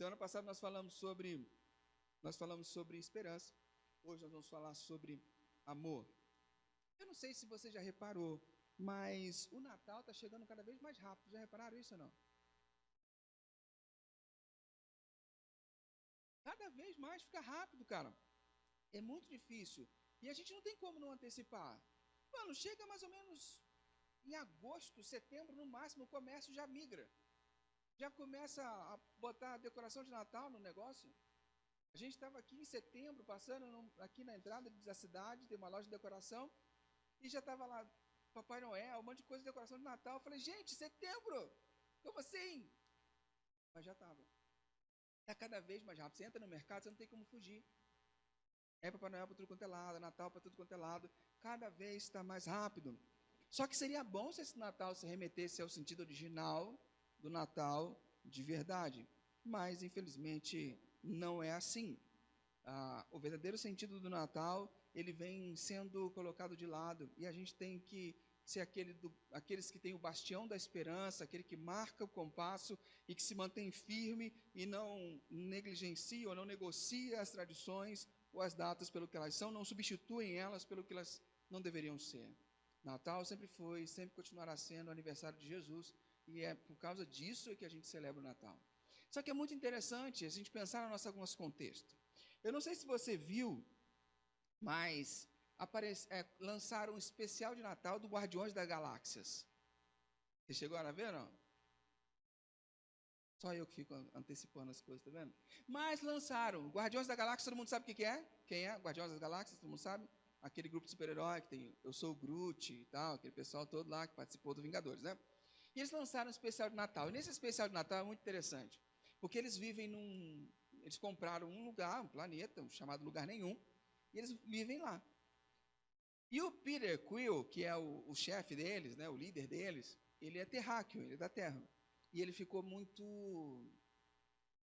Semana passada nós falamos sobre esperança. Hoje nós vamos falar sobre amor. Eu não sei se você já reparou, mas o Natal está chegando cada vez mais rápido. Já repararam isso ou não? Cada vez mais fica rápido, cara. É muito difícil. E a gente não tem como não antecipar. Mano, chega mais ou menos em agosto, setembro, no máximo, o comércio já migra. Já começa a botar decoração de Natal no negócio. A gente estava aqui em setembro, passando aqui na entrada da cidade, tem uma loja de decoração, e já estava lá Papai Noel, um monte de coisa de decoração de Natal. Eu falei, gente, setembro? Como assim? Mas já estava. É cada vez mais rápido. Você entra no mercado, você não tem como fugir. É Papai Noel para tudo quanto é lado, Natal para tudo quanto é lado. Cada vez está mais rápido. Só que seria bom se esse Natal se remetesse ao sentido original do Natal de verdade. Mas, infelizmente, não é assim. O verdadeiro sentido do Natal, ele vem sendo colocado de lado. E a gente tem que ser aqueles que têm o bastião da esperança, aquele que marca o compasso e que se mantém firme e não negligencia ou não negocia as tradições ou as datas pelo que elas são, não substituem elas pelo que elas não deveriam ser. Natal sempre foi, sempre continuará sendo o aniversário de Jesus, e é por causa disso que a gente celebra o Natal. Só que é muito interessante a gente pensar no nosso contexto. Eu não sei se você viu, mas lançaram um especial de Natal do Guardiões das Galáxias. Você chegou a ver, não? Só eu que fico antecipando as coisas, tá vendo? Mas lançaram. Guardiões da Galáxia, todo mundo sabe o que é? Quem é? Guardiões das Galáxias, todo mundo sabe? Aquele grupo de super-herói que tem Eu Sou o Groot e tal, aquele pessoal todo lá que participou do Vingadores, né? E eles lançaram um especial de Natal. E nesse especial de Natal é muito interessante, porque eles vivem eles compraram um lugar, um planeta, chamado Lugar Nenhum, e eles vivem lá. E o Peter Quill, que é o chefe deles, né, o líder deles, ele é terráqueo, ele é da Terra. E ele ficou muito...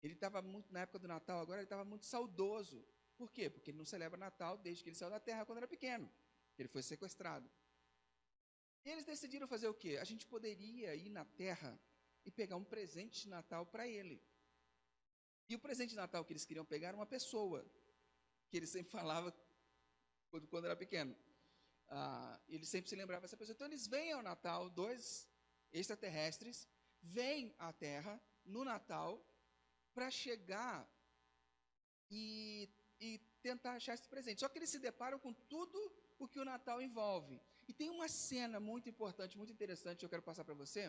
Ele estava muito, na época do Natal agora, ele estava muito saudoso. Por quê? Porque ele não celebra Natal desde que ele saiu da Terra quando era pequeno. Ele foi sequestrado. E eles decidiram fazer o quê? A gente poderia ir na Terra e pegar um presente de Natal para ele. E o presente de Natal que eles queriam pegar era uma pessoa, que ele sempre falava quando era pequeno. Ele sempre se lembrava dessa pessoa. Então eles vêm ao Natal, dois extraterrestres, vêm à Terra no Natal para chegar e tentar achar esse presente. Só que eles se deparam com tudo o que o Natal envolve. E tem uma cena muito importante, muito interessante que eu quero passar para você,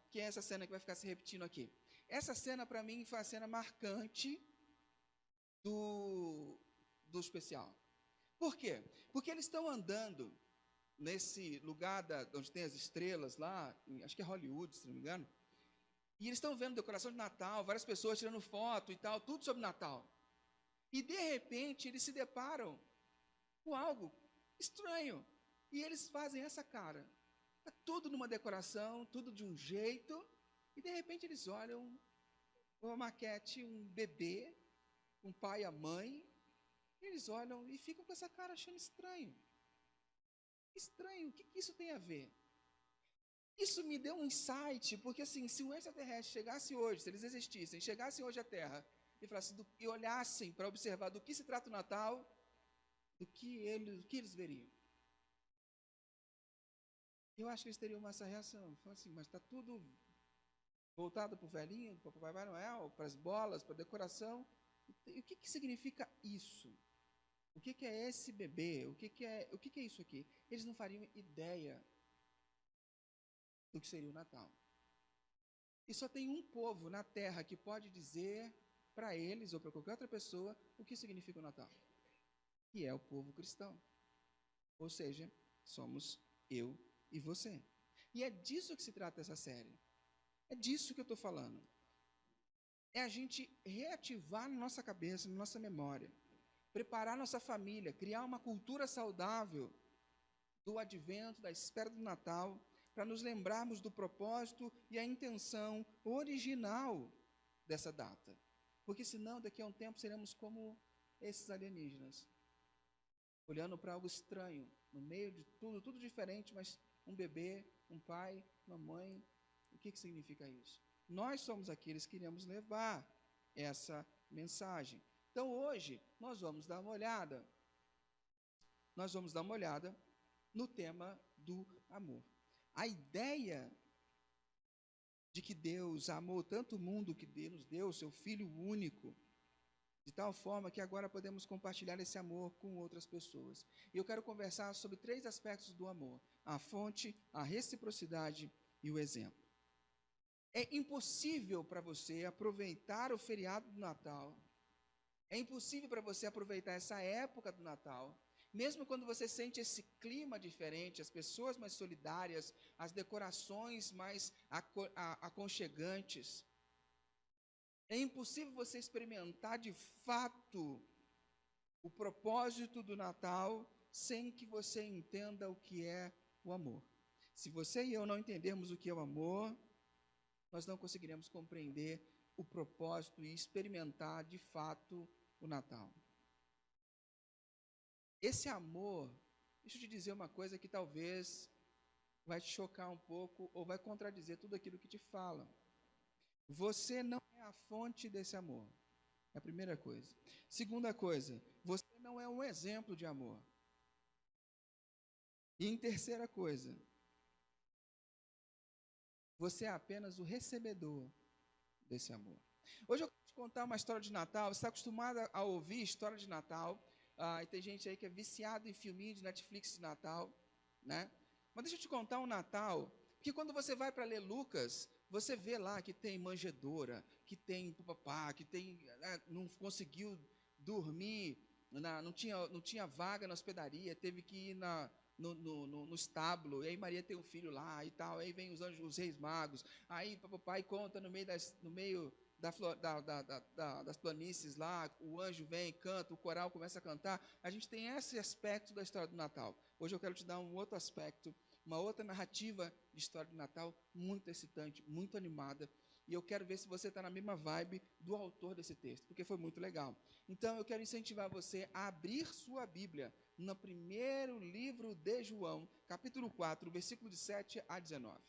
que é essa cena que vai ficar se repetindo aqui. Essa cena, para mim, foi a cena marcante do especial. Por quê? Porque eles estão andando nesse lugar onde tem as estrelas lá, acho que é Hollywood, se não me engano, e eles estão vendo decoração de Natal, várias pessoas tirando foto e tal, tudo sobre Natal. E de repente eles se deparam com algo estranho. E eles fazem essa cara. Está tudo numa decoração, tudo de um jeito, e de repente eles olham uma maquete, um bebê, um pai e a mãe, e eles olham e ficam com essa cara achando estranho. Estranho, o que isso tem a ver? Isso me deu um insight, porque assim, se o extraterrestre chegasse hoje, se eles existissem, chegassem hoje à Terra e olhassem para observar do que se trata o Natal, o que eles veriam? Eu acho que eles teriam essa reação. Falam assim, mas está tudo voltado para o velhinho, para o Papai Noel, para as bolas, para a decoração. E o que significa isso? O que é esse bebê? O que é isso aqui? Eles não fariam ideia do que seria o Natal. E só tem um povo na Terra que pode dizer para eles ou para qualquer outra pessoa o que significa o Natal. E é o povo cristão. Ou seja, somos eu e você. E é disso que se trata essa série. É disso que eu estou falando. É a gente reativar na nossa cabeça, na nossa memória, preparar nossa família, criar uma cultura saudável do advento, da espera do Natal, para nos lembrarmos do propósito e a intenção original dessa data. Porque senão, daqui a um tempo, seremos como esses alienígenas, olhando para algo estranho, no meio de tudo diferente, mas um bebê, um pai, uma mãe. O que significa isso? Nós somos aqueles que iremos levar essa mensagem. Então, hoje, nós vamos dar uma olhada no tema do amor. A ideia de que Deus amou tanto o mundo que nos deu o seu Filho único, de tal forma que agora podemos compartilhar esse amor com outras pessoas. E eu quero conversar sobre 3 aspectos do amor: a fonte, a reciprocidade e o exemplo. É impossível para você aproveitar o feriado do Natal, é impossível para você aproveitar essa época do Natal, mesmo quando você sente esse clima diferente, as pessoas mais solidárias, as decorações mais aconchegantes. É impossível você experimentar de fato o propósito do Natal sem que você entenda o que é o amor. Se você e eu não entendermos o que é o amor, nós não conseguiremos compreender o propósito e experimentar de fato o Natal. Esse amor, deixa eu te dizer uma coisa que talvez vai te chocar um pouco ou vai contradizer tudo aquilo que te falam. Você não é a fonte desse amor. É a primeira coisa. Segunda coisa, você não é um exemplo de amor. E em terceira coisa, você é apenas o recebedor desse amor. Hoje eu quero te contar uma história de Natal. Você está acostumado a ouvir história de Natal. E tem gente aí que é viciado em filminho de Netflix de Natal, né? Mas deixa eu te contar um Natal, porque quando você vai para ler Lucas, você vê lá que tem manjedoura, que tem papá, que tem, não conseguiu dormir, não tinha vaga na hospedaria, teve que ir no estábulo, e aí Maria tem um filho lá e tal, aí vem os anjos, os reis magos, aí papai conta no meio das planícies lá, o anjo vem, canta, o coral começa a cantar. A gente tem esse aspecto da história do Natal. Hoje eu quero te dar um outro aspecto, uma outra narrativa de história do Natal, muito excitante, muito animada, e eu quero ver se você está na mesma vibe do autor desse texto, porque foi muito legal. Então eu quero incentivar você a abrir sua Bíblia no primeiro livro de João, capítulo 4, versículo de 7 a 19.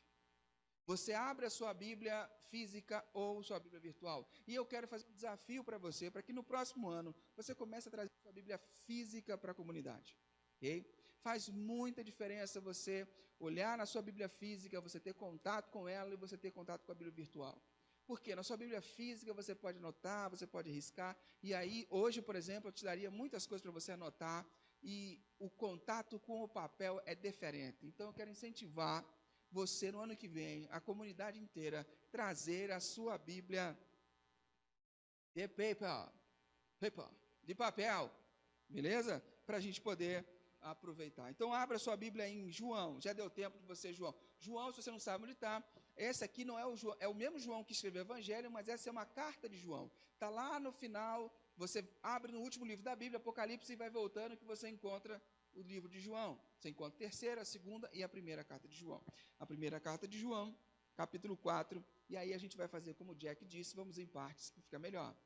Você abre a sua Bíblia física ou sua Bíblia virtual. E eu quero fazer um desafio para você, para que no próximo ano você comece a trazer sua Bíblia física para a comunidade. Ok? Faz muita diferença você olhar na sua Bíblia física, você ter contato com ela e você ter contato com a Bíblia virtual. Porque na sua Bíblia física você pode anotar, você pode riscar. E aí, hoje, por exemplo, eu te daria muitas coisas para você anotar. E o contato com o papel é diferente. Então, eu quero incentivar você, no ano que vem, a comunidade inteira, trazer a sua Bíblia de de papel, beleza? Para a gente poder aproveitar. Então, abra sua Bíblia em João. Já deu tempo de você, João. João, se você não sabe onde está, esse aqui não é o João, é o mesmo João que escreveu o Evangelho, mas essa é uma carta de João. Está lá no final, você abre no último livro da Bíblia, Apocalipse, e vai voltando que você encontra o livro de João. Você encontra a terceira, a segunda e a primeira carta de João. A primeira carta de João, capítulo 4, e aí a gente vai fazer como o Jack disse, vamos em partes, que fica melhor.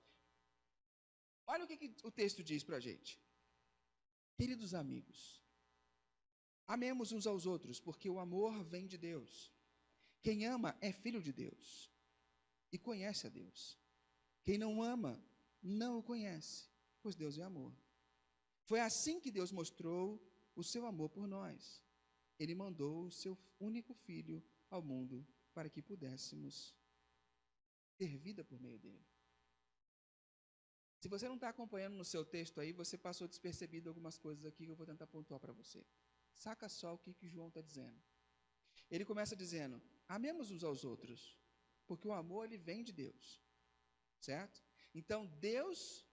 Olha o que o texto diz para a gente. Queridos amigos, amemos uns aos outros, porque o amor vem de Deus. Quem ama é filho de Deus e conhece a Deus. Quem não ama, não o conhece, pois Deus é amor. Foi assim que Deus mostrou o seu amor por nós. Ele mandou o seu único filho ao mundo para que pudéssemos ter vida por meio dele. Se você não está acompanhando no seu texto aí, você passou despercebido algumas coisas aqui que eu vou tentar pontuar para você. Saca só o que João está dizendo. Ele começa dizendo, amemos uns aos outros, porque o amor ele vem de Deus, certo? Então, Deus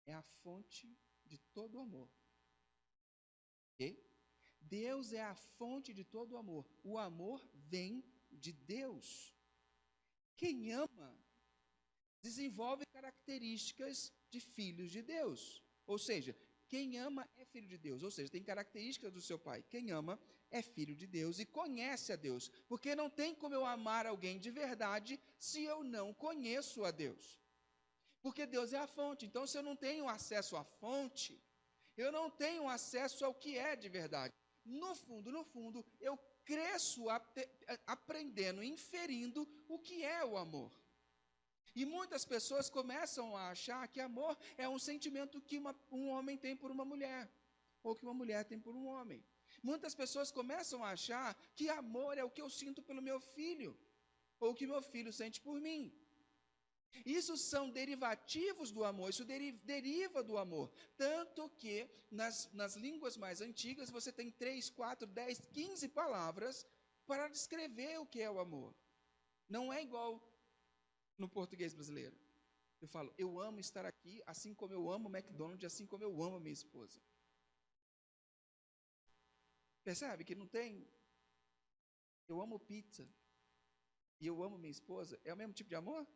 é a fonte de todo o amor, ok? Deus é a fonte de todo o amor. O amor vem de Deus. Quem ama desenvolve características de filhos de Deus. Ou seja, quem ama é filho de Deus. Ou seja, tem características do seu pai. Quem ama é filho de Deus e conhece a Deus. Porque não tem como eu amar alguém de verdade se eu não conheço a Deus. Porque Deus é a fonte. Então, se eu não tenho acesso à fonte, eu não tenho acesso ao que é de verdade. No fundo, eu cresço aprendendo, inferindo o que é o amor. E muitas pessoas começam a achar que amor é um sentimento que um homem tem por uma mulher, ou que uma mulher tem por um homem. Muitas pessoas começam a achar que amor é o que eu sinto pelo meu filho, ou o que meu filho sente por mim. Isso são derivativos do amor, isso deriva do amor. Tanto que nas línguas mais antigas você tem 3, 4, 10, 15 palavras para descrever o que é o amor. Não é igual no português brasileiro. Eu falo, eu amo estar aqui, assim como eu amo o McDonald's, assim como eu amo a minha esposa. Percebe que não tem? Eu amo pizza e eu amo minha esposa. É o mesmo tipo de amor?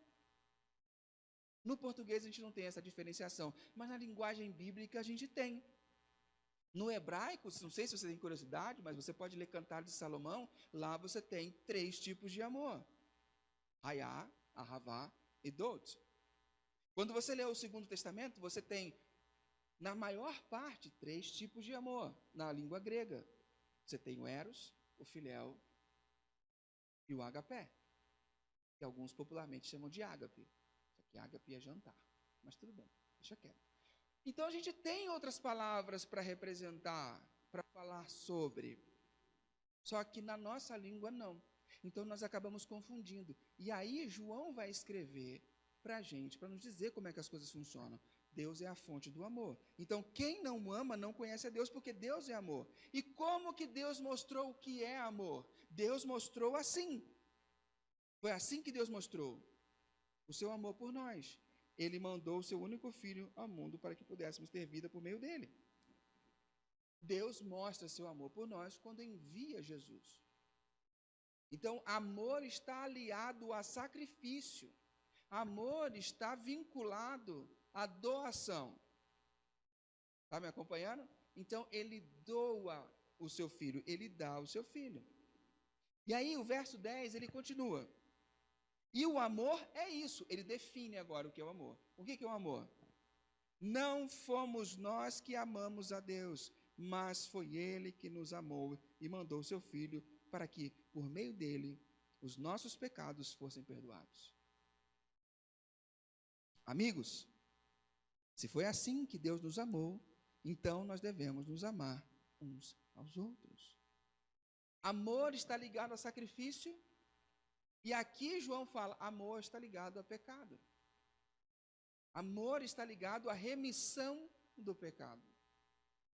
No português a gente não tem essa diferenciação, mas na linguagem bíblica a gente tem. No hebraico, não sei se você tem curiosidade, mas você pode ler Cantares de Salomão, lá você tem 3 tipos de amor. Hayá, Ahavá e Dot. Quando você lê o Segundo Testamento, você tem, na maior parte, 3 tipos de amor, na língua grega. Você tem o Eros, o Filéu e o Agapé, que alguns popularmente chamam de ágape. Só que ágape é jantar, mas tudo bem, deixa quieto. Então a gente tem outras palavras para representar, para falar sobre, só que na nossa língua não. Então nós acabamos confundindo. E aí João vai escrever para a gente, para nos dizer como é que as coisas funcionam. Deus é a fonte do amor. Então quem não ama não conhece a Deus, porque Deus é amor. E como que Deus mostrou o que é amor? Deus mostrou assim. Foi assim que Deus mostrou o seu amor por nós. Ele mandou o seu único filho ao mundo para que pudéssemos ter vida por meio dele. Deus mostra seu amor por nós quando envia Jesus. Então, amor está aliado a sacrifício. Amor está vinculado à doação. Está me acompanhando? Então, ele doa o seu filho, ele dá o seu filho. E aí, o verso 10, ele continua. E o amor é isso, ele define agora o que é o amor. O que é o amor? Não fomos nós que amamos a Deus, mas foi Ele que nos amou e mandou o seu Filho para que, por meio dele, os nossos pecados fossem perdoados. Amigos, se foi assim que Deus nos amou, então nós devemos nos amar uns aos outros. Amor está ligado a sacrifício, e aqui João fala, amor está ligado a pecado. Amor está ligado à remissão do pecado.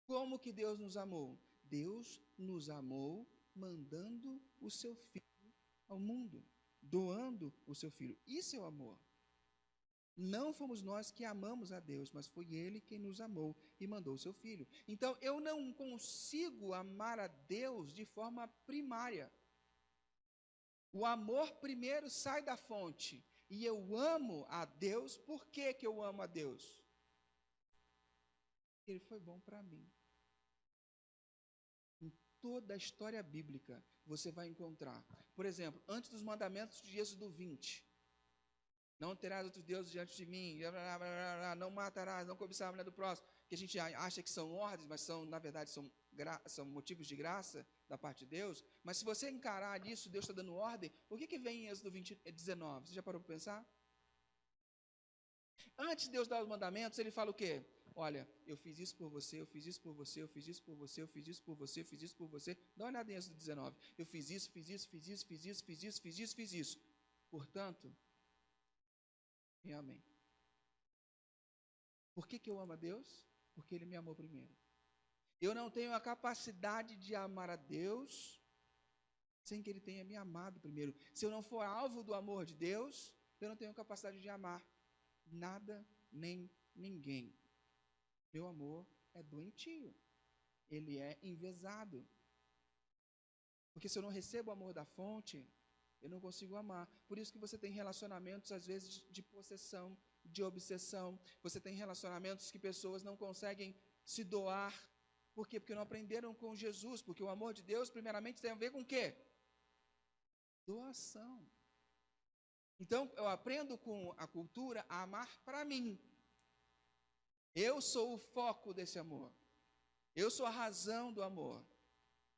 Como que Deus nos amou? Deus nos amou mandando o seu filho ao mundo, doando o seu filho. Isso é o amor. Não fomos nós que amamos a Deus, mas foi Ele quem nos amou e mandou o seu filho. Então, eu não consigo amar a Deus de forma primária. O amor primeiro sai da fonte. E eu amo a Deus, por que que eu amo a Deus? Ele foi bom para mim. Em toda a história bíblica, você vai encontrar. Por exemplo, antes dos mandamentos de Êxodo 20. Não terás outros deuses diante de mim, não matarás, não cobiçarás a mulher do próximo, que a gente acha que são ordens, mas são, na verdade, são motivos de graça da parte de Deus. Mas se você encarar isso, Deus está dando ordem, o que vem em Êxodo 19? Você já parou para pensar? Antes de Deus dar os mandamentos, ele fala o quê? Olha, eu fiz isso por você, eu fiz isso por você, eu fiz isso por você, eu fiz isso por você, eu fiz isso por você. Dá uma olhada em Êxodo 19. Eu fiz isso, fiz isso, fiz isso, fiz isso, fiz isso, fiz isso, fiz isso. Portanto, amém. Por que eu amo a Deus? Porque Ele me amou primeiro. Eu não tenho a capacidade de amar a Deus sem que Ele tenha me amado primeiro. Se eu não for alvo do amor de Deus, eu não tenho capacidade de amar nada nem ninguém. Meu amor é doentio. Ele é envezado. Porque se eu não recebo o amor da fonte, eu não consigo amar. Por isso que você tem relacionamentos, às vezes, de possessão, de obsessão. Você tem relacionamentos que pessoas não conseguem se doar. Por quê? Porque não aprenderam com Jesus. Porque o amor de Deus, primeiramente, tem a ver com o quê? Doação. Então, eu aprendo com a cultura a amar para mim. Eu sou o foco desse amor. Eu sou a razão do amor.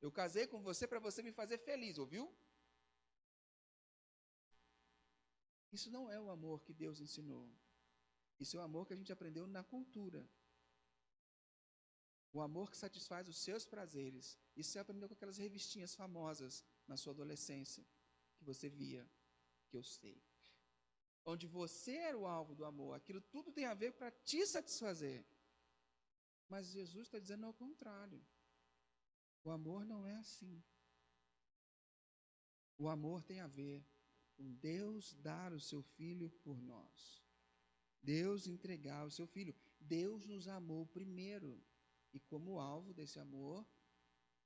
Eu casei com você para você me fazer feliz, ouviu? Isso não é o amor que Deus ensinou. Isso é o amor que a gente aprendeu na cultura. O amor que satisfaz os seus prazeres. Isso você aprendeu com aquelas revistinhas famosas na sua adolescência, que você via, que eu sei. Onde você era o alvo do amor. Aquilo tudo tem a ver para te satisfazer. Mas Jesus está dizendo ao contrário. O amor não é assim. O amor tem a ver com Deus dar o seu filho por nós. Deus entregar o seu filho. Deus nos amou primeiro. E como alvo desse amor,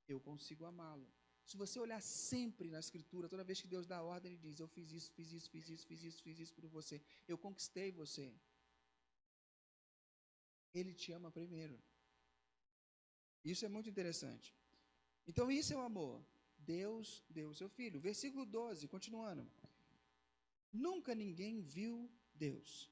eu consigo amá-lo. Se você olhar sempre na Escritura, toda vez que Deus dá ordem, Ele diz, eu fiz isso, fiz isso, fiz isso, fiz isso, fiz isso por você. Eu conquistei você. Ele te ama primeiro. Isso é muito interessante. Então, isso é o amor. Deus deu o seu filho. Versículo 12, continuando. Nunca ninguém viu Deus.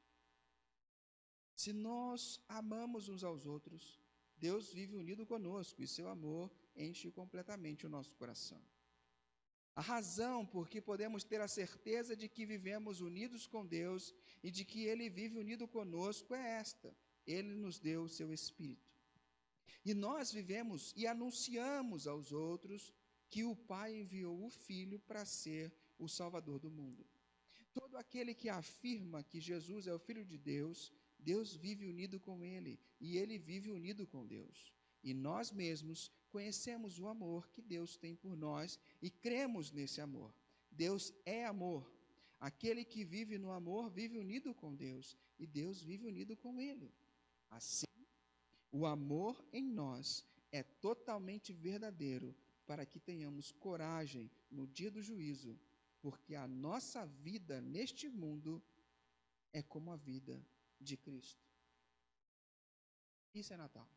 Se nós amamos uns aos outros, Deus vive unido conosco e seu amor enche completamente o nosso coração. A razão por que podemos ter a certeza de que vivemos unidos com Deus e de que Ele vive unido conosco é esta: Ele nos deu o seu Espírito. E nós vivemos e anunciamos aos outros que o Pai enviou o Filho para ser o Salvador do mundo. Todo aquele que afirma que Jesus é o Filho de Deus, Deus vive unido com Ele, e Ele vive unido com Deus. E nós mesmos conhecemos o amor que Deus tem por nós e cremos nesse amor. Deus é amor. Aquele que vive no amor vive unido com Deus, e Deus vive unido com Ele. Assim, o amor em nós é totalmente verdadeiro para que tenhamos coragem no dia do juízo, porque a nossa vida neste mundo é como a vida de Cristo. Isso é Natal.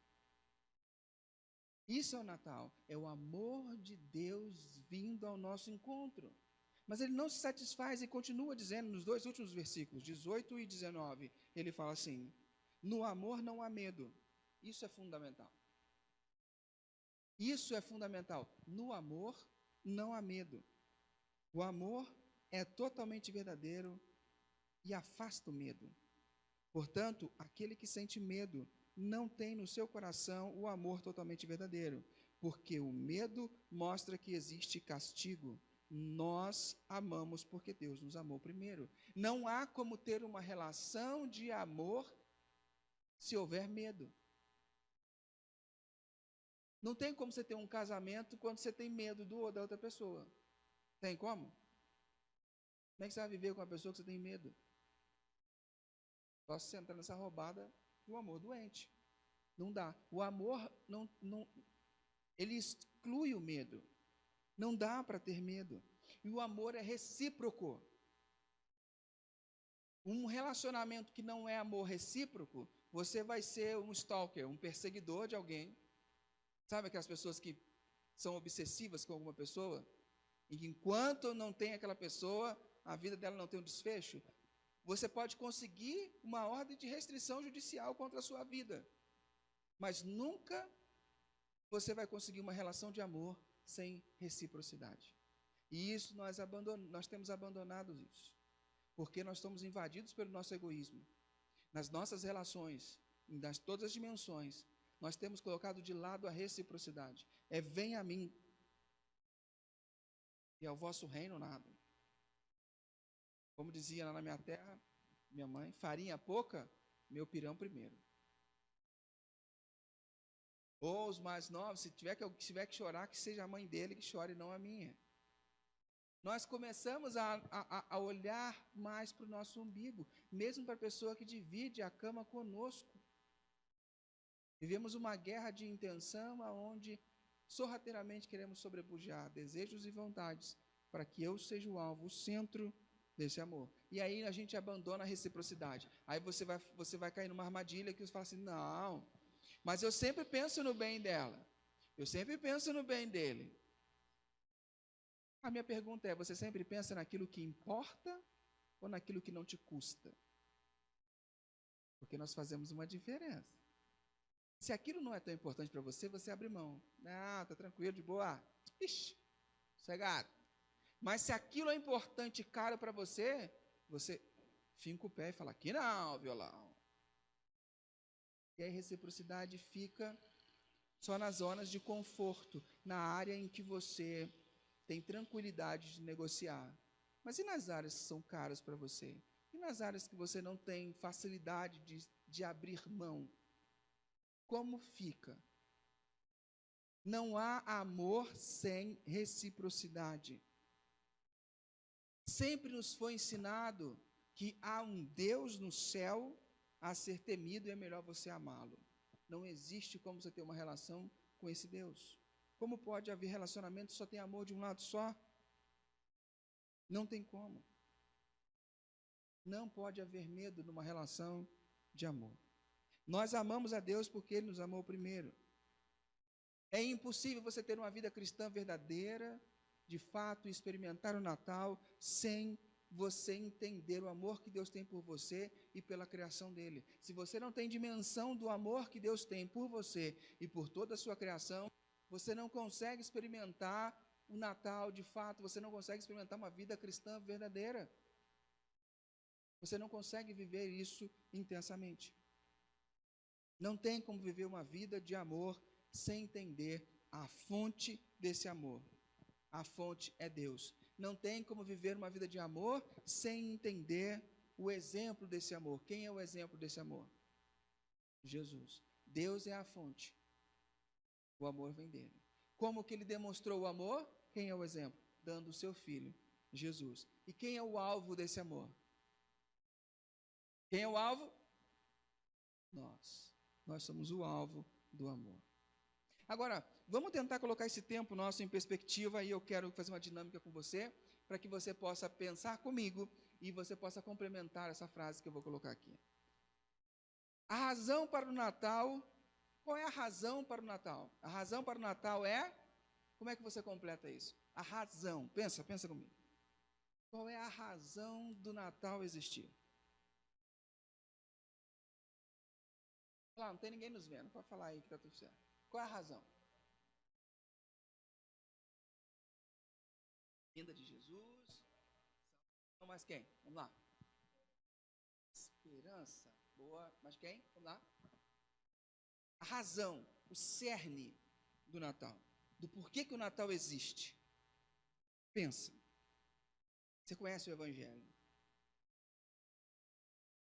Isso é o Natal. É o amor de Deus vindo ao nosso encontro. Mas ele não se satisfaz e continua dizendo nos dois últimos versículos, 18 e 19, ele fala assim: no amor não há medo. Isso é fundamental. Isso é fundamental. No amor não há medo. O amor é totalmente verdadeiro e afasta o medo. Portanto, aquele que sente medo não tem no seu coração o amor totalmente verdadeiro, porque o medo mostra que existe castigo. Nós amamos porque Deus nos amou primeiro. Não há como ter uma relação de amor se houver medo. Não tem como você ter um casamento quando você tem medo da outra pessoa. Tem como? Como é que você vai viver com uma pessoa que você tem medo? Só se você entrar nessa roubada do amor doente. Não dá. O amor, ele exclui o medo. Não dá para ter medo. E o amor é recíproco. Um relacionamento que não é amor recíproco, você vai ser um stalker, um perseguidor de alguém. Sabe aquelas pessoas que são obsessivas com alguma pessoa? E enquanto não tem aquela pessoa, a vida dela não tem um desfecho. Você pode conseguir uma ordem de restrição judicial contra a sua vida, mas nunca você vai conseguir uma relação de amor sem reciprocidade. E isso nós temos abandonado isso, porque nós estamos invadidos pelo nosso egoísmo. Nas nossas relações, em todas as dimensões, nós temos colocado de lado a reciprocidade. Vem a mim, e ao vosso reino nada. Como dizia lá na minha terra, minha mãe, farinha pouca, meu pirão primeiro. Ou os mais novos, se tiver que chorar, que seja a mãe dele que chore, não a minha. Nós começamos a olhar mais para o nosso umbigo, mesmo para a pessoa que divide a cama conosco. Vivemos uma guerra de intenção, onde sorrateiramente queremos sobrepujar desejos e vontades, para que eu seja o alvo, o centro desse amor. E aí a gente abandona a reciprocidade. Aí você vai cair numa armadilha que você fala assim, não, mas eu sempre penso no bem dela. Eu sempre penso no bem dele. A minha pergunta é, você sempre pensa naquilo que importa ou naquilo que não te custa? Porque nós fazemos uma diferença. Se aquilo não é tão importante para você, você abre mão. Ah, tá tranquilo, de boa. Ixi, sossegado. Mas se aquilo é importante e caro para você, você finca o pé e fala, aqui não, violão. E aí reciprocidade fica só nas zonas de conforto, na área em que você tem tranquilidade de negociar. Mas e nas áreas que são caras para você? E nas áreas que você não tem facilidade de abrir mão? Como fica? Não há amor sem reciprocidade. Sempre nos foi ensinado que há um Deus no céu a ser temido e é melhor você amá-lo. Não existe como você ter uma relação com esse Deus. Como pode haver relacionamento se só tem amor de um lado só? Não tem como. Não pode haver medo numa relação de amor. Nós amamos a Deus porque Ele nos amou primeiro. É impossível você ter uma vida cristã verdadeira, de fato, experimentar o Natal, sem você entender o amor que Deus tem por você e pela criação dele. Se você não tem dimensão do amor que Deus tem por você e por toda a sua criação, você não consegue experimentar o Natal de fato, você não consegue experimentar uma vida cristã verdadeira. Você não consegue viver isso intensamente. Não tem como viver uma vida de amor sem entender a fonte desse amor. A fonte é Deus. Não tem como viver uma vida de amor sem entender o exemplo desse amor. Quem é o exemplo desse amor? Jesus. Deus é a fonte. O amor vem dele. Como que ele demonstrou o amor? Quem é o exemplo? Dando o seu filho, Jesus. E quem é o alvo desse amor? Quem é o alvo? Nós. Nós somos o alvo do amor. Agora, vamos tentar colocar esse tempo nosso em perspectiva e eu quero fazer uma dinâmica com você, para que você possa pensar comigo e você possa complementar essa frase que eu vou colocar aqui. A razão para o Natal, qual é a razão para o Natal? A razão para o Natal é, como é que você completa isso? A razão, pensa comigo. Qual é a razão do Natal existir? Não tem ninguém nos vendo, pode falar aí que está tudo certo. Qual é a razão? Vinda de Jesus. Não, mais quem? Vamos lá. Esperança. Boa. Mas quem? Vamos lá. A razão, o cerne do Natal. Do porquê que o Natal existe. Pensa. Você conhece o Evangelho.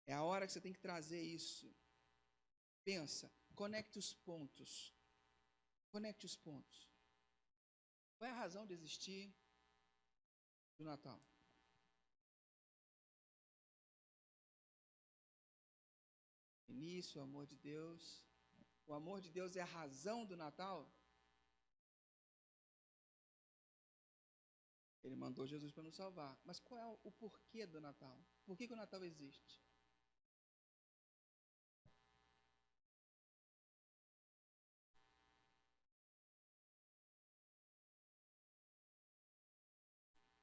É a hora que você tem que trazer isso. Pensa. Conecte os pontos. Conecte os pontos. Qual é a razão de existir do Natal? Início, o amor de Deus. O amor de Deus é a razão do Natal? Ele mandou Jesus para nos salvar. Mas qual é o porquê do Natal? Por que o Natal existe?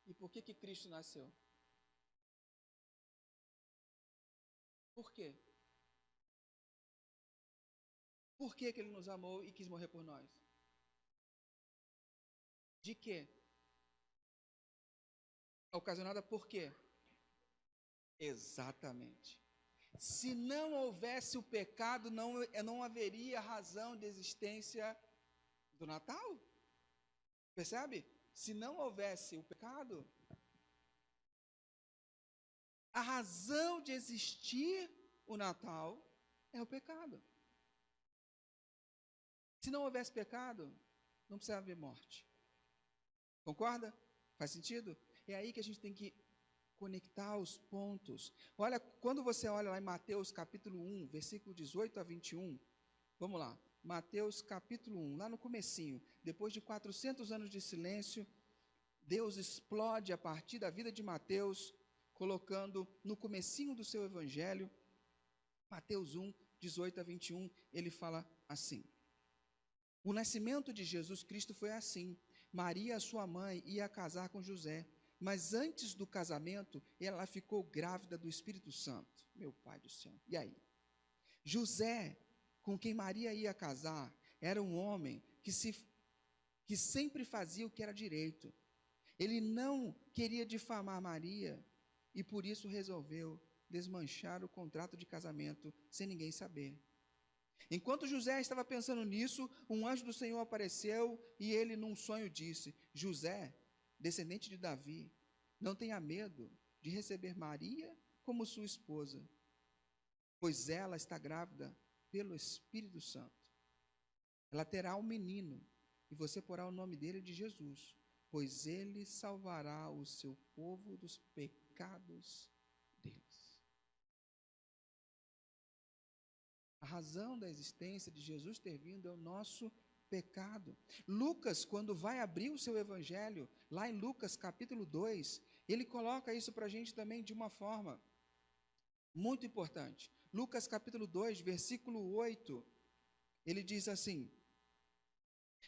E por que Cristo nasceu? Por quê? Por que Ele nos amou e quis morrer por nós? De quê? Ocasionada por quê? Exatamente. Se não houvesse o pecado, não haveria razão de existência do Natal. Percebe? Se não houvesse o pecado, a razão de existir o Natal é o pecado. Se não houvesse pecado, não precisava haver morte. Concorda? Faz sentido? É aí que a gente tem que conectar os pontos. Olha, quando você olha lá em Mateus capítulo 1, versículo 18 a 21, vamos lá. Mateus capítulo 1, lá no comecinho, depois de 400 anos de silêncio, Deus explode a partir da vida de Mateus, colocando no comecinho do seu evangelho, Mateus 1, 18 a 21, ele fala assim: o nascimento de Jesus Cristo foi assim. Maria, sua mãe, ia casar com José, mas antes do casamento, ela ficou grávida do Espírito Santo. Meu Pai do céu. E aí? José, com quem Maria ia casar, era um homem que sempre fazia o que era direito. Ele não queria difamar Maria e por isso resolveu desmanchar o contrato de casamento sem ninguém saber. Enquanto José estava pensando nisso, um anjo do Senhor apareceu e ele, num sonho, disse: José, descendente de Davi, não tenha medo de receber Maria como sua esposa, pois ela está grávida pelo Espírito Santo. Ela terá um menino e você porá o nome dele de Jesus, pois ele salvará o seu povo dos pecados deles. A razão da existência de Jesus ter vindo é o nosso pecado. Lucas, quando vai abrir o seu evangelho, lá em Lucas capítulo 2, ele coloca isso para a gente também de uma forma muito importante. Lucas capítulo 2, versículo 8, ele diz assim: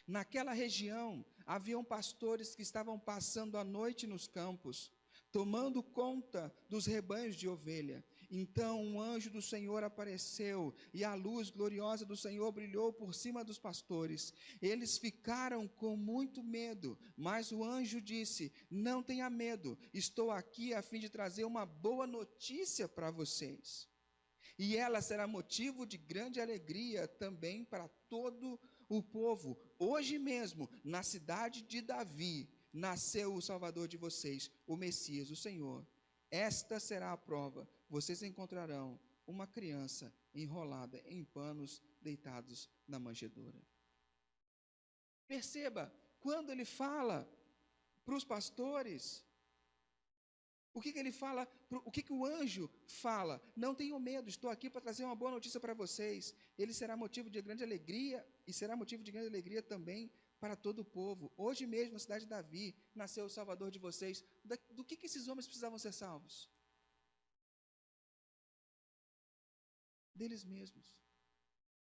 naquela região haviam pastores que estavam passando a noite nos campos, tomando conta dos rebanhos de ovelha. Então um anjo do Senhor apareceu, e a luz gloriosa do Senhor brilhou por cima dos pastores. Eles ficaram com muito medo, mas o anjo disse: não tenha medo, estou aqui a fim de trazer uma boa notícia para vocês. E ela será motivo de grande alegria também para todo o povo. Hoje mesmo, na cidade de Davi, nasceu o Salvador de vocês, o Messias, o Senhor. Esta será a prova: vocês encontrarão uma criança enrolada em panos, deitados na manjedoura. Perceba, quando ele fala para os pastores, o que ele fala, o que o anjo fala? Não tenham medo, estou aqui para trazer uma boa notícia para vocês. Ele será motivo de grande alegria, e será motivo de grande alegria também para todo o povo. Hoje mesmo, na cidade de Davi, nasceu o Salvador de vocês. Do que esses homens precisavam ser salvos? Deles mesmos,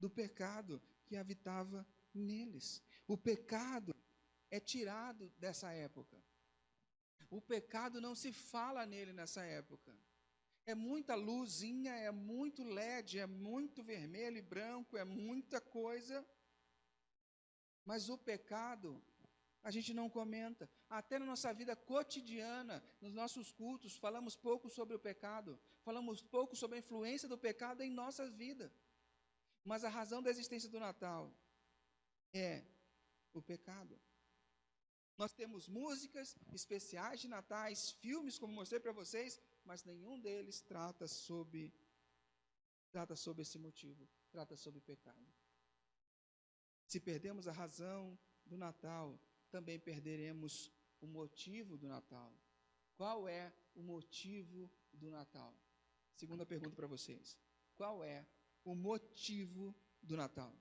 do pecado que habitava neles. O pecado é tirado dessa época. O pecado não se fala nele nessa época. É muita luzinha, é muito LED, é muito vermelho e branco, é muita coisa. Mas o pecado, a gente não comenta. Até na nossa vida cotidiana, nos nossos cultos, falamos pouco sobre o pecado. Falamos pouco sobre a influência do pecado em nossas vidas. Mas a razão da existência do Natal é o pecado. Nós temos músicas especiais de natais, filmes, como mostrei para vocês, mas nenhum deles trata sobre esse motivo, trata sobre pecado. Se perdemos a razão do Natal, também perderemos o motivo do Natal. Qual é o motivo do Natal? Segunda pergunta para vocês. Qual é o motivo do Natal?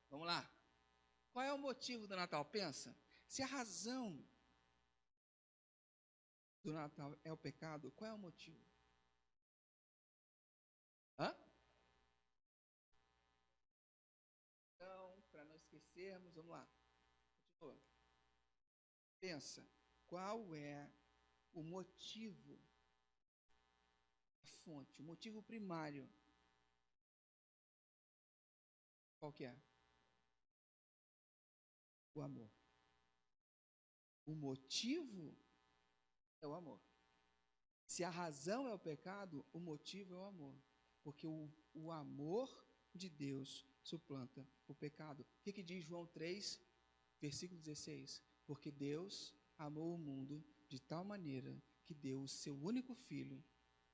Vamos lá. Qual é o motivo do Natal? Pensa. Se a razão do Natal é o pecado, qual é o motivo? Hã? Então, para não esquecermos, vamos lá. Continua. Pensa. Qual é o motivo, a fonte, o motivo primário? Qual que é? O amor. O motivo é o amor. Se a razão é o pecado, o motivo é o amor. Porque o amor de Deus suplanta o pecado. O que diz João 3, versículo 16? Porque Deus amou o mundo de tal maneira que deu o seu único filho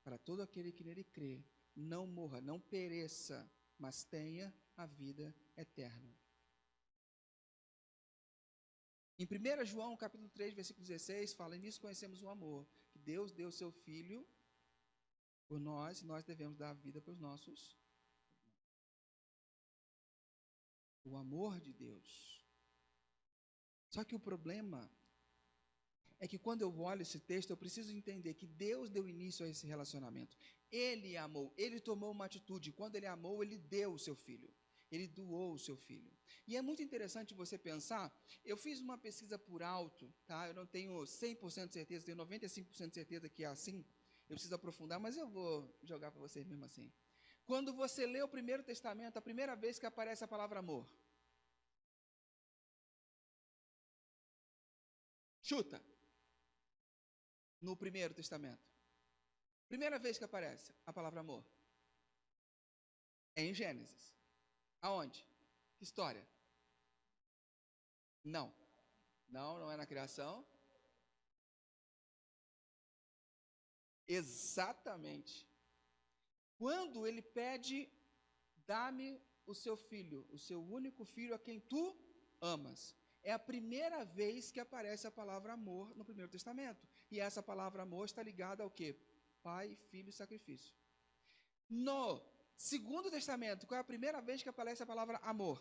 para todo aquele que nele crê, não morra, não pereça, mas tenha a vida eterna. Em 1 João, capítulo 3, versículo 16, fala: nisso conhecemos o amor, que Deus deu o seu Filho por nós, e nós devemos dar a vida para os nossos. O amor de Deus. Só que o problema é que quando eu olho esse texto, eu preciso entender que Deus deu início a esse relacionamento. Ele amou, ele tomou uma atitude. Quando ele amou, ele deu o seu Filho. Ele doou o seu Filho. E é muito interessante você pensar, eu fiz uma pesquisa por alto, tá? Eu não tenho 100% de certeza, tenho 95% de certeza que é assim. Eu preciso aprofundar, mas eu vou jogar para vocês mesmo assim. Quando você lê o Primeiro Testamento, a primeira vez que aparece a palavra amor, Chuta. No Primeiro Testamento. Primeira vez que aparece a palavra amor. É em Gênesis. Aonde? Que história? Não. Não é na criação. Exatamente. Quando ele pede, dá-me o seu filho, o seu único filho a quem tu amas. É a primeira vez que aparece a palavra amor no Primeiro Testamento. E essa palavra amor está ligada ao quê? Pai, filho e sacrifício. No Segundo Testamento, qual é a primeira vez que aparece a palavra amor?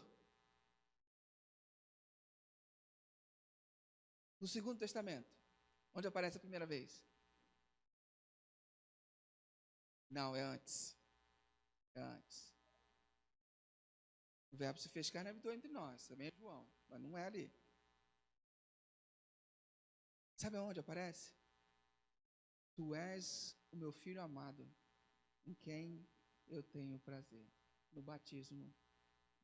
No Segundo Testamento, onde aparece a primeira vez? Não, é antes. É antes. O verbo se fez carne e habitou entre nós. Também é João, mas não é ali. Sabe aonde aparece? Tu és o meu filho amado, em quem eu tenho prazer. No batismo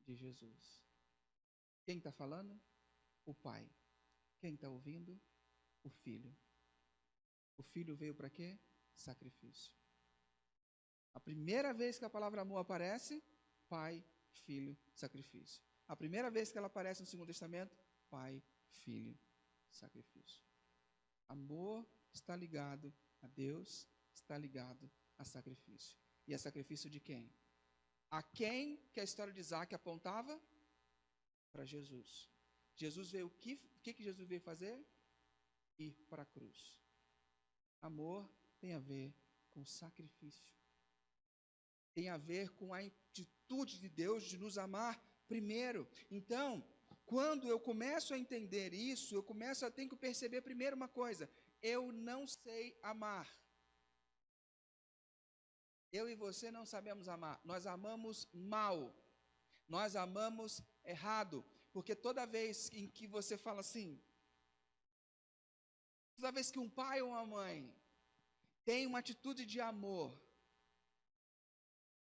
de Jesus. Quem está falando? O Pai. Quem está ouvindo? O Filho. O Filho veio para quê? Sacrifício. A primeira vez que a palavra amor aparece, Pai, Filho, sacrifício. A primeira vez que ela aparece no Segundo Testamento, Pai, Filho, sacrifício. Amor está ligado a Deus, está ligado a sacrifício. E é sacrifício de quem? A quem que a história de Isaac apontava? Para Jesus. Jesus veio, o que Jesus veio fazer? Ir para a cruz. Amor tem a ver com sacrifício. Tem a ver com a atitude de Deus de nos amar primeiro. Então, quando eu começo a entender isso, eu tenho que perceber primeiro uma coisa: eu não sei amar. Eu e você não sabemos amar. Nós amamos mal. Nós amamos errado. Porque toda vez em que você fala assim, toda vez que um pai ou uma mãe tem uma atitude de amor,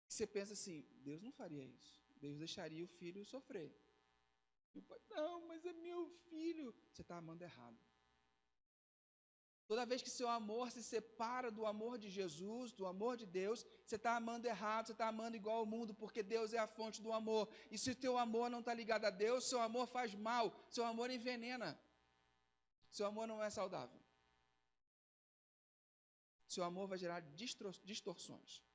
você pensa assim, Deus não faria isso. Deus deixaria o filho sofrer. E o pai, não, mas é meu filho. Você está amando errado. Toda vez que seu amor se separa do amor de Jesus, do amor de Deus, você está amando errado, você está amando igual ao mundo, porque Deus é a fonte do amor. E se o teu amor não está ligado a Deus, seu amor faz mal, seu amor envenena. Seu amor não é saudável. Seu amor vai gerar distorções.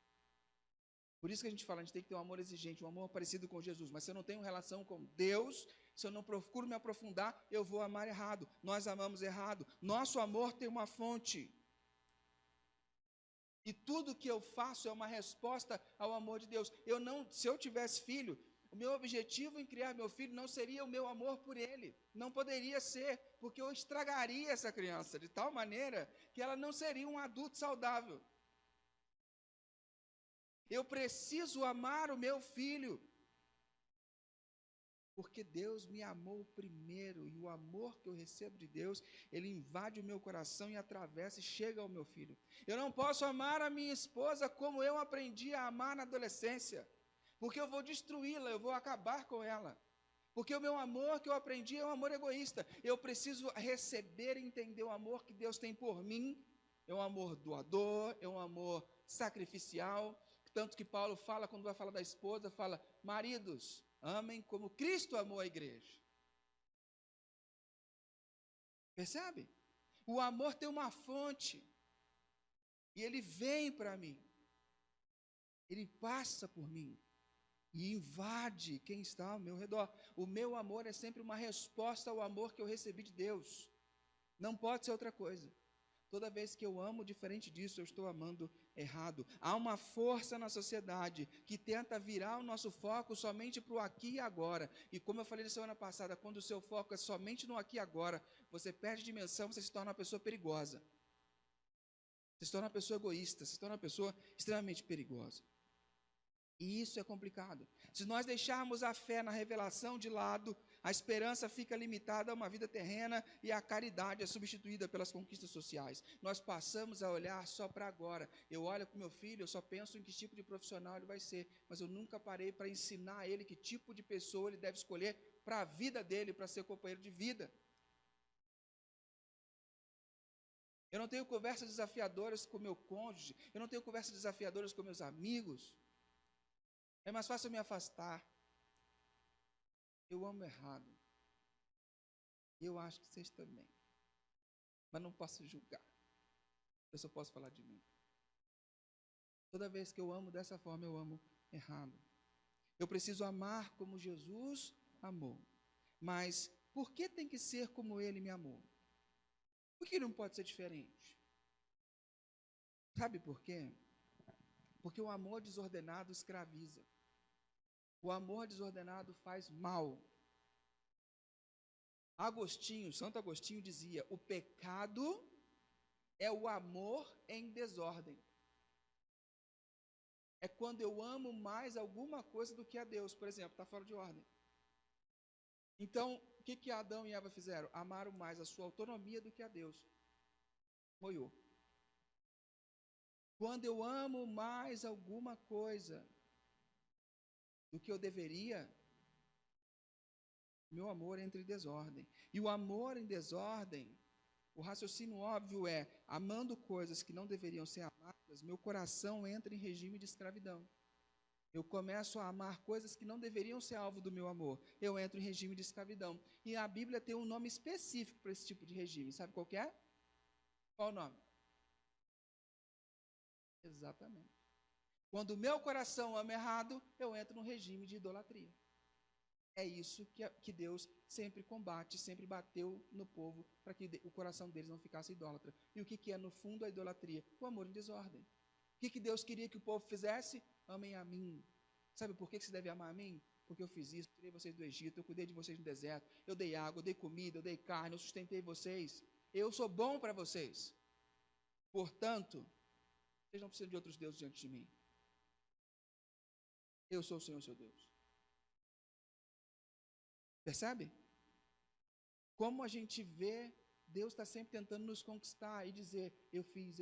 Por isso que a gente fala, a gente tem que ter um amor exigente, um amor parecido com Jesus. Mas se eu não tenho relação com Deus, se eu não procuro me aprofundar, eu vou amar errado. Nós amamos errado. Nosso amor tem uma fonte. E tudo que eu faço é uma resposta ao amor de Deus. Se eu tivesse filho, o meu objetivo em criar meu filho não seria o meu amor por ele. Não poderia ser, porque eu estragaria essa criança de tal maneira que ela não seria um adulto saudável. Eu preciso amar o meu filho, porque Deus me amou primeiro, e o amor que eu recebo de Deus, ele invade o meu coração e atravessa e chega ao meu filho. Eu não posso amar a minha esposa como eu aprendi a amar na adolescência, porque eu vou destruí-la, eu vou acabar com ela. Porque o meu amor que eu aprendi é um amor egoísta. Eu preciso receber e entender o amor que Deus tem por mim. É um amor doador, é um amor sacrificial. Tanto que Paulo fala, quando vai falar da esposa, fala, maridos, amem como Cristo amou a igreja. Percebe? O amor tem uma fonte. E ele vem para mim. Ele passa por mim. E invade quem está ao meu redor. O meu amor é sempre uma resposta ao amor que eu recebi de Deus. Não pode ser outra coisa. Toda vez que eu amo diferente disso, eu estou amando errado. Há uma força na sociedade que tenta virar o nosso foco somente para o aqui e agora. E como eu falei na semana passada, quando o seu foco é somente no aqui e agora, você perde dimensão, você se torna uma pessoa perigosa. Você se torna uma pessoa egoísta, você se torna uma pessoa extremamente perigosa. E isso é complicado. Se nós deixarmos a fé na revelação de lado, a esperança fica limitada a uma vida terrena e a caridade é substituída pelas conquistas sociais. Nós passamos a olhar só para agora. Eu olho para o meu filho, eu só penso em que tipo de profissional ele vai ser, mas eu nunca parei para ensinar a ele que tipo de pessoa ele deve escolher para a vida dele, para ser companheiro de vida. Eu não tenho conversas desafiadoras com meu cônjuge, eu não tenho conversas desafiadoras com meus amigos. É mais fácil eu me afastar. Eu amo errado. Eu acho que vocês também. Mas não posso julgar. Eu só posso falar de mim. Toda vez que eu amo dessa forma, eu amo errado. Eu preciso amar como Jesus amou. Mas por que tem que ser como Ele me amou? Por que não pode ser diferente? Sabe por quê? Porque o amor desordenado escraviza. O amor desordenado faz mal. Santo Agostinho dizia: o pecado é o amor em desordem. É quando eu amo mais alguma coisa do que a Deus, por exemplo, está fora de ordem. Então, o que Adão e Eva fizeram? Amaram mais a sua autonomia do que a Deus. Moiou. Quando eu amo mais alguma coisa do que eu deveria, meu amor entra em desordem. E o amor em desordem, o raciocínio óbvio é, amando coisas que não deveriam ser amadas, meu coração entra em regime de escravidão. Eu começo a amar coisas que não deveriam ser alvo do meu amor. Eu entro em regime de escravidão. E a Bíblia tem um nome específico para esse tipo de regime. Sabe qual que é? Qual o nome? Exatamente. Quando o meu coração ama errado, eu entro no regime de idolatria. É isso que Deus sempre combate, sempre bateu no povo, para que o coração deles não ficasse idólatra. E o que é, no fundo, a idolatria? O amor em desordem. O que Deus queria que o povo fizesse? Amem a mim. Sabe por que você deve amar a mim? Porque eu fiz isso, tirei vocês do Egito, eu cuidei de vocês no deserto, eu dei água, eu dei comida, eu dei carne, eu sustentei vocês. Eu sou bom para vocês. Portanto, vocês não precisam de outros deuses diante de mim. Eu sou o Senhor, seu Deus. Percebe? Como a gente vê, Deus está sempre tentando nos conquistar e dizer, eu fiz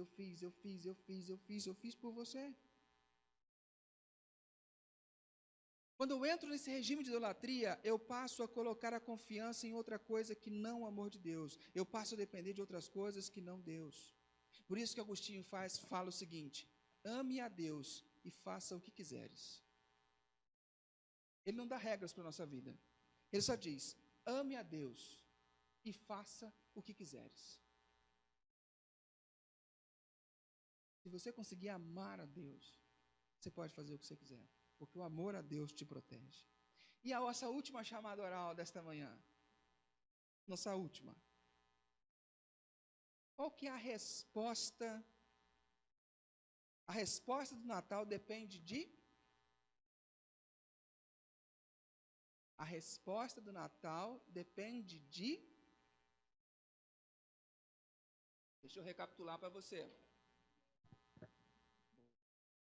por você. Quando eu entro nesse regime de idolatria, eu passo a colocar a confiança em outra coisa que não o amor de Deus. Eu passo a depender de outras coisas que não Deus. Por isso que Agostinho fala o seguinte, ame a Deus e faça o que quiseres. Ele não dá regras para a nossa vida. Ele só diz, ame a Deus e faça o que quiseres. Se você conseguir amar a Deus, você pode fazer o que você quiser, porque o amor a Deus te protege. E a nossa última chamada oral desta manhã, nossa última. Qual que é a resposta? A resposta do Natal depende de? A resposta do Natal depende de? Deixa eu recapitular para você.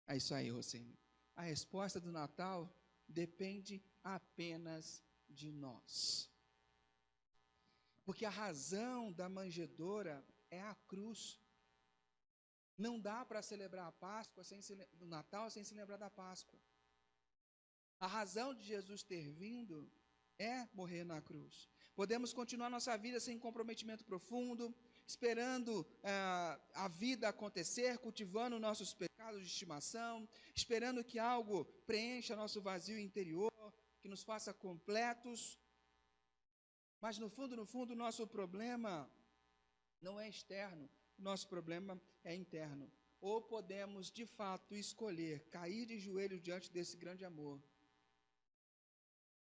É isso aí, Rosine. A resposta do Natal depende apenas de nós. Porque a razão da manjedoura é a cruz. Não dá para celebrar a Páscoa o Natal sem se lembrar da Páscoa. A razão de Jesus ter vindo é morrer na cruz. Podemos continuar nossa vida sem comprometimento profundo, esperando a vida acontecer, cultivando nossos pecados de estimação, esperando que algo preencha nosso vazio interior, que nos faça completos. Mas no fundo, o nosso problema não é externo, o nosso problema é interno. Ou podemos, de fato, escolher cair de joelhos diante desse grande amor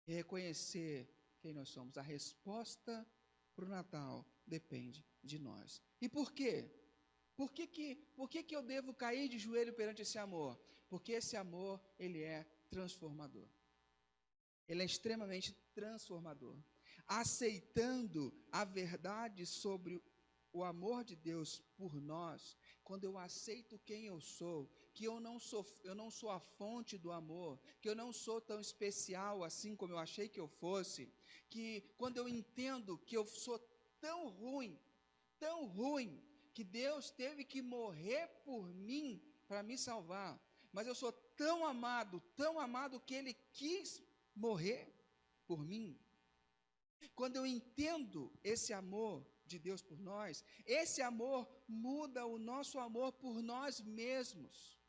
e reconhecer quem nós somos. A resposta para o Natal depende de nós. E por quê? Por que eu devo cair de joelho perante esse amor? Porque esse amor, ele é transformador. Ele é extremamente transformador. Aceitando a verdade sobre o amor de Deus por nós, quando eu aceito quem eu sou, que eu não sou a fonte do amor, que eu não sou tão especial assim como eu achei que eu fosse, que quando eu entendo que eu sou tão ruim, que Deus teve que morrer por mim para me salvar, mas eu sou tão amado que Ele quis morrer por mim. Quando eu entendo esse amor, de Deus por nós, esse amor muda o nosso amor por nós mesmos.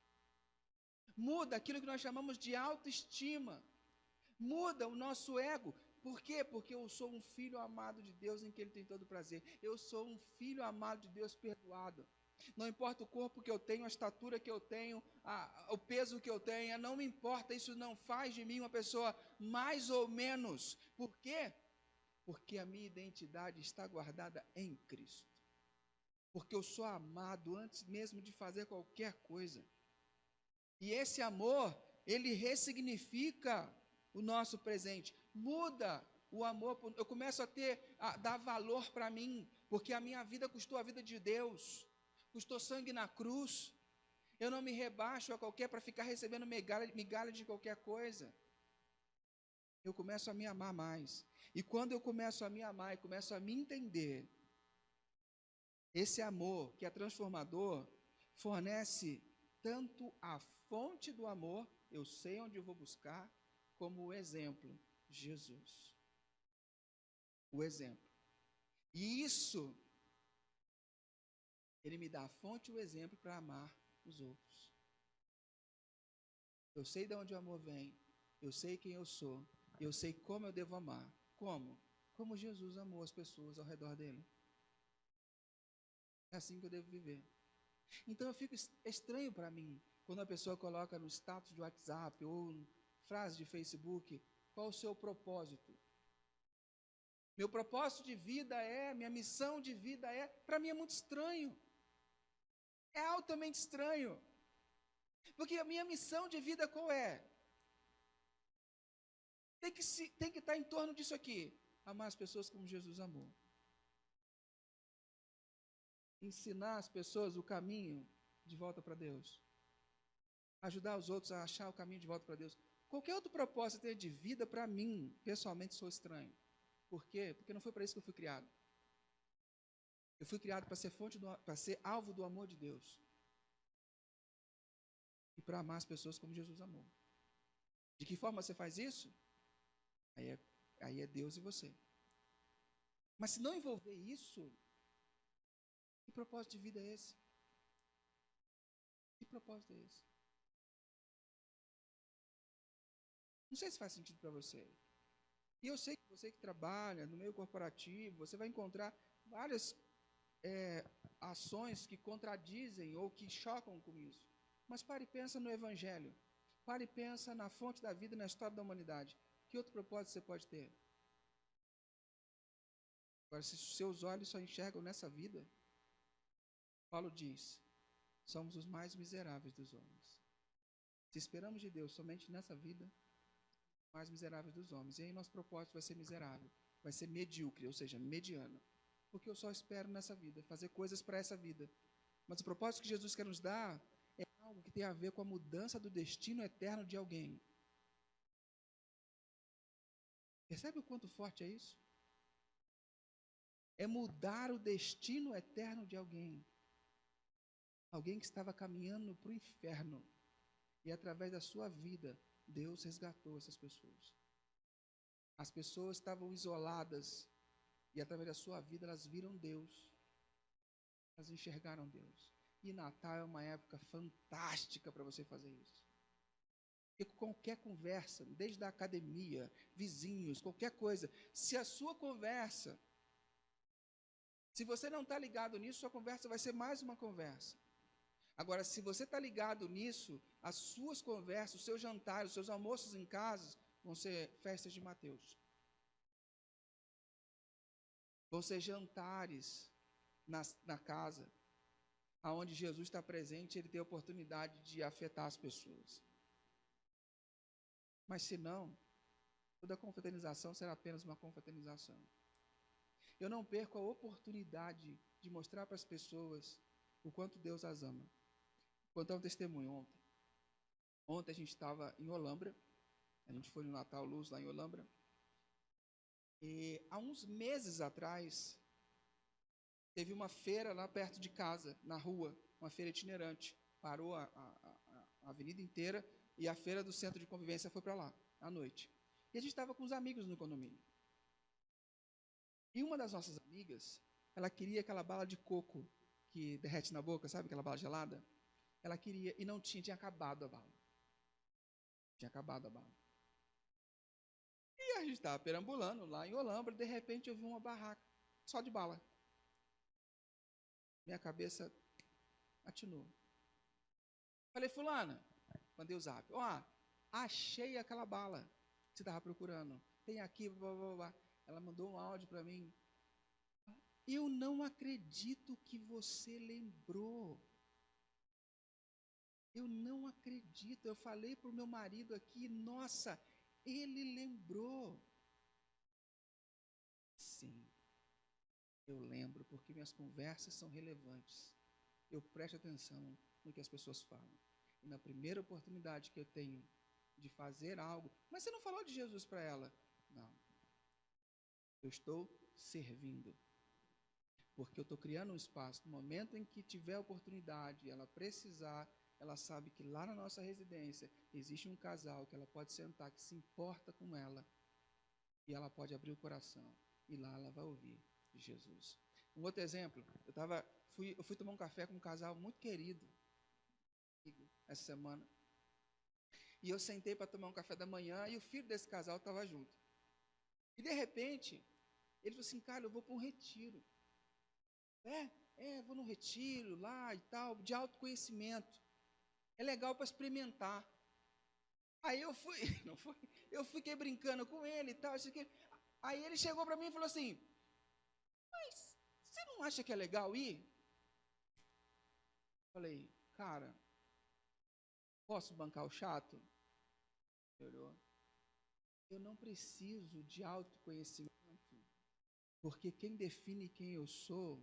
Muda aquilo que nós chamamos de autoestima. Muda o nosso ego. Por quê? Porque eu sou um filho amado de Deus em que Ele tem todo prazer. Eu sou um filho amado de Deus perdoado. Não importa o corpo que eu tenho, a estatura que eu tenho, o peso que eu tenho, não me importa, isso não faz de mim uma pessoa mais ou menos. Por quê? Porque a minha identidade está guardada em Cristo. Porque eu sou amado antes mesmo de fazer qualquer coisa. E esse amor, ele ressignifica o nosso presente, muda o amor. Eu começo a dar valor para mim, porque a minha vida custou a vida de Deus, custou sangue na cruz. Eu não me rebaixo a qualquer para ficar recebendo migalha de qualquer coisa. Eu começo a me amar mais. E quando eu começo a me amar e começo a me entender, esse amor que é transformador fornece tanto a fonte do amor, eu sei onde eu vou buscar, como o exemplo, Jesus. O exemplo. E isso, ele me dá a fonte e o exemplo para amar os outros. Eu sei de onde o amor vem, eu sei quem eu sou, eu sei como eu devo amar. Como? Como Jesus amou as pessoas ao redor dele. É assim que eu devo viver. Então eu fico estranho para mim, quando a pessoa coloca no status de WhatsApp ou frase de Facebook, qual o seu propósito? Meu propósito de vida minha missão de vida para mim é muito estranho. É altamente estranho. Porque a minha missão de vida qual é? Tem que estar em torno disso aqui. Amar as pessoas como Jesus amou. Ensinar as pessoas o caminho de volta para Deus. Ajudar os outros a achar o caminho de volta para Deus. Qualquer outro propósito ter de vida, para mim, pessoalmente, sou estranho. Por quê? Porque não foi para isso que eu fui criado. Eu fui criado para ser para ser alvo do amor de Deus. E para amar as pessoas como Jesus amou. De que forma você faz isso? Aí é Deus e você. Mas se não envolver isso, que propósito de vida é esse? Que propósito é esse? Não sei se faz sentido para você. E eu sei que você que trabalha no meio corporativo, você vai encontrar várias ações que contradizem ou que chocam com isso. Mas pare e pensa no Evangelho. Pare e pensa na fonte da vida e na história da humanidade. Que outro propósito você pode ter? Agora, se seus olhos só enxergam nessa vida, Paulo diz, somos os mais miseráveis dos homens. Se esperamos de Deus somente nessa vida, mais miseráveis dos homens. E aí nosso propósito vai ser miserável, vai ser medíocre, ou seja, mediano. Porque eu só espero nessa vida, fazer coisas para essa vida. Mas o propósito que Jesus quer nos dar é algo que tem a ver com a mudança do destino eterno de alguém. Percebe o quanto forte é isso? É mudar o destino eterno de alguém. Alguém que estava caminhando para o inferno. E através da sua vida, Deus resgatou essas pessoas. As pessoas estavam isoladas. E através da sua vida, elas viram Deus. Elas enxergaram Deus. E Natal é uma época fantástica para você fazer isso. Porque qualquer conversa, desde a academia, vizinhos, qualquer coisa, se a sua conversa, se você não está ligado nisso, sua conversa vai ser mais uma conversa. Agora, se você está ligado nisso, as suas conversas, os seus jantares, os seus almoços em casa, vão ser festas de Mateus. Vão ser jantares na casa, aonde Jesus está presente, ele tem a oportunidade de afetar as pessoas. Mas se não, toda confraternização será apenas uma confraternização. Eu não perco a oportunidade de mostrar para as pessoas o quanto Deus as ama. Vou contar um testemunho ontem. Ontem a gente estava em Olambra, a gente foi no Natal Luz lá em Olambra, e há uns meses atrás, teve uma feira lá perto de casa, na rua, uma feira itinerante. Parou a avenida inteira e a feira do centro de convivência foi para lá, à noite. E a gente estava com os amigos no condomínio. E uma das nossas amigas, ela queria aquela bala de coco que derrete na boca, sabe aquela bala gelada? Ela queria e não tinha acabado a bala. Tinha acabado a bala. E a gente estava perambulando lá em Olambra, de repente eu vi uma barraca só de bala. Minha cabeça atinou. Falei, fulana, mandei o zap. Ó, achei aquela bala que você estava procurando. Tem aqui, blá, blá, blá. Ela mandou um áudio para mim. Eu não acredito que você lembrou. Eu não acredito. Eu falei para o meu marido aqui, nossa, ele lembrou. Sim, eu lembro, porque minhas conversas são relevantes. Eu presto atenção no que as pessoas falam. E na primeira oportunidade que eu tenho de fazer algo, mas você não falou de Jesus para ela? Não. Eu estou servindo. Porque eu estou criando um espaço. No momento em que tiver oportunidade, ela precisar, ela sabe que lá na nossa residência existe um casal que ela pode sentar, que se importa com ela. E ela pode abrir o coração. E lá ela vai ouvir de Jesus. Um outro exemplo, eu fui tomar um café com um casal muito querido essa semana. E eu sentei para tomar um café da manhã e o filho desse casal estava junto. E de repente, ele falou assim, cara, eu vou para um retiro. Vou num retiro lá e tal, de autoconhecimento. É legal para experimentar. Aí eu fui, não foi? Eu fiquei brincando com ele e tal, isso aqui. Aí ele chegou para mim e falou assim, mas você não acha que é legal ir? Falei, cara, posso bancar o chato? Ele olhou. Eu não preciso de autoconhecimento, porque quem define quem eu sou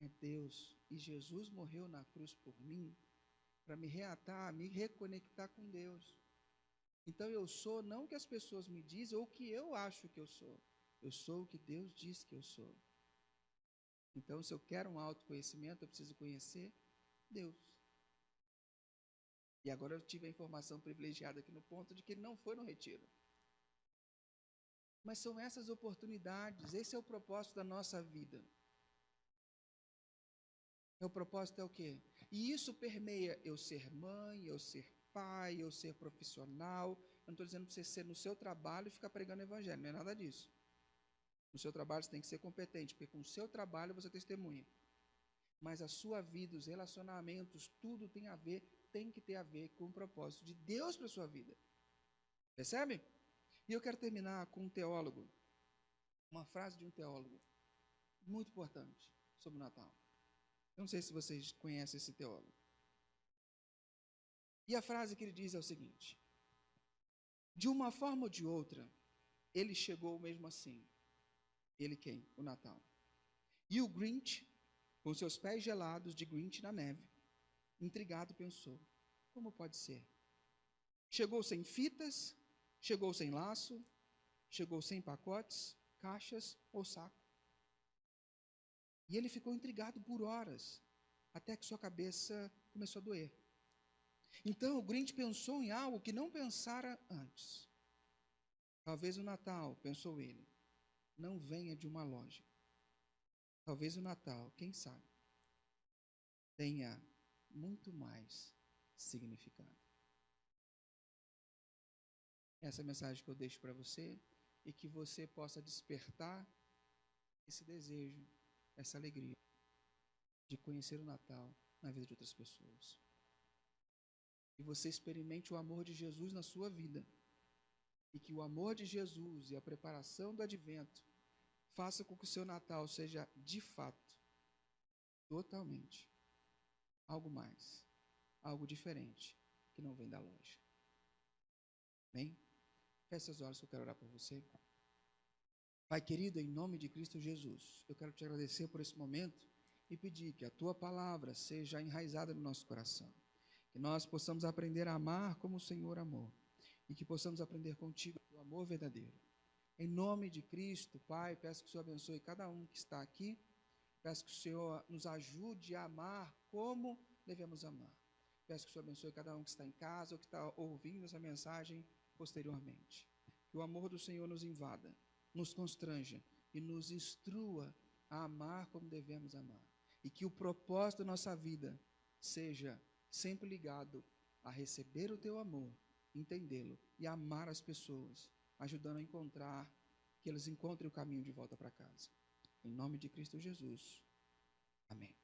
é Deus. E Jesus morreu na cruz por mim, para me reatar, me reconectar com Deus. Então eu sou não o que as pessoas me dizem ou o que eu acho que eu sou. Eu sou o que Deus diz que eu sou. Então, se eu quero um autoconhecimento, eu preciso conhecer Deus. E agora eu tive a informação privilegiada aqui no ponto de que ele não foi no retiro. Mas são essas oportunidades, esse é o propósito da nossa vida. O propósito é o quê? E isso permeia eu ser mãe, eu ser pai, eu ser profissional. Eu não estou dizendo para você ser no seu trabalho e ficar pregando o evangelho, não é nada disso. No seu trabalho você tem que ser competente, porque com o seu trabalho você testemunha. Mas a sua vida, os relacionamentos, tudo tem que ter a ver com o propósito de Deus para a sua vida. Percebe? E eu quero terminar com um teólogo, uma frase de um teólogo, muito importante, sobre o Natal. Eu não sei se vocês conhecem esse teólogo. E a frase que ele diz é o seguinte: de uma forma ou de outra, ele chegou mesmo assim. Ele quem? O Natal. E o Grinch, com seus pés gelados de Grinch na neve, intrigado pensou, como pode ser? Chegou sem fitas, chegou sem laço, chegou sem pacotes, caixas ou saco. E ele ficou intrigado por horas, até que sua cabeça começou a doer. Então o Grinch pensou em algo que não pensara antes. Talvez o Natal, pensou ele, não venha de uma loja. Talvez o Natal, quem sabe, tenha muito mais significado. Essa é a mensagem que eu deixo para você e que você possa despertar esse desejo, essa alegria de conhecer o Natal na vida de outras pessoas. E você experimente o amor de Jesus na sua vida. E que o amor de Jesus e a preparação do advento faça com que o seu Natal seja, de fato, totalmente, algo mais, algo diferente, que não vem da loja. Amém? Feche seus olhos que eu quero orar por você. Pai querido, em nome de Cristo Jesus, eu quero te agradecer por esse momento e pedir que a tua palavra seja enraizada no nosso coração. Que nós possamos aprender a amar como o Senhor amou. E que possamos aprender contigo o amor verdadeiro. Em nome de Cristo, Pai, peço que o Senhor abençoe cada um que está aqui. Peço que o Senhor nos ajude a amar como devemos amar. Peço que o Senhor abençoe cada um que está em casa ou que está ouvindo essa mensagem posteriormente. Que o amor do Senhor nos invada, nos constranja e nos instrua a amar como devemos amar. E que o propósito da nossa vida seja sempre ligado a receber o teu amor, entendê-lo e amar as pessoas, ajudando a encontrar, que eles encontrem o caminho de volta para casa. Em nome de Cristo Jesus. Amém.